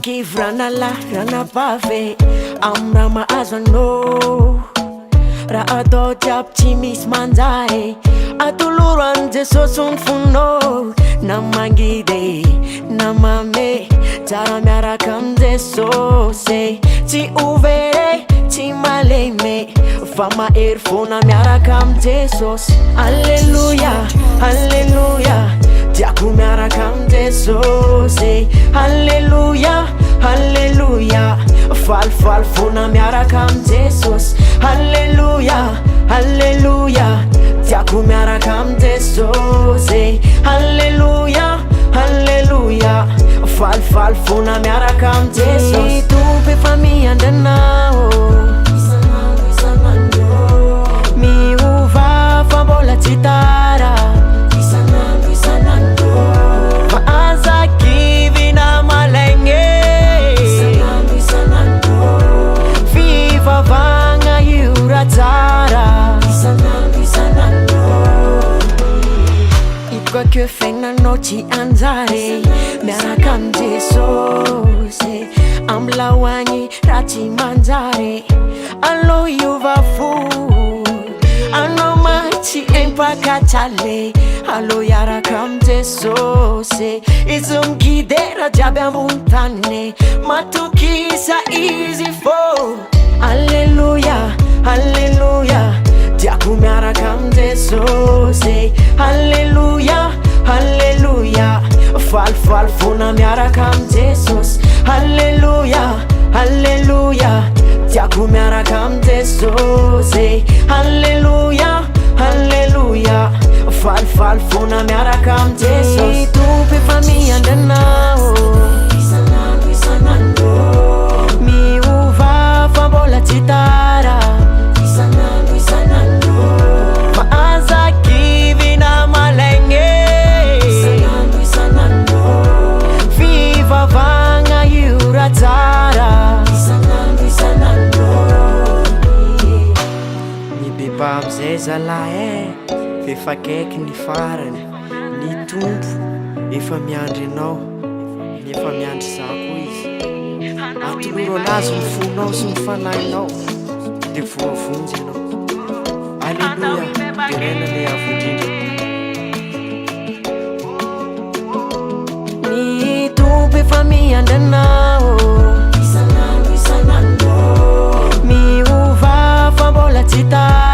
Kivranala ranapave amrama azano ra ado jiaby tsy misy manjary atoloran Jesosy ny fonao na mangidy na mame tsara miaraka am Jesosy tsy overy tsy malemy fa mahery foana miaraka am Jesosy. Alleluia alleluia tiako miaraka am Jesosy. Alleluia alleluia falifaly foana miaraka am Jesosy. Alleluia alleluia tiako miaraka am Jesosy. Alleluia alleluia falifaly foana miaraka am Jesosy. Tompo efa miandanao miova fa mbola tsy tara fa azakivy na malaigny fivavagna io ra tsara itako akeo fiainanao tsy anjary miaraka am Jesosy am lahoagny ra tsy manjary allo iova fo anao ma tsy empakatsale allo iaraka am Jesosy izy migidera jiaby ambony tany matokisa izy fô. Alleluia alleluia tiako miaraka am Jesosy. Alleluia alleluia falifaly foana miaraka am Jesosy. Alleluia alleluia tiako miaraka am Jesosy. Alleluia alleluia falifaly foana miaraka am Jesosy. Tompo efa miandanao miova fa mbola tsy tara fa azakivy na malaigny fivavagna io ra tsara mibeba amizay zalahy fefa akaiky ny farany ny tompo efa miandry anao efa miandry za koa izy atoloro anazy ny fonao sy ny fanahinao dia voavonjy ianao. Alleluia direna le avondrindra ny tompo efa miandranao miova fa mbola tsy tara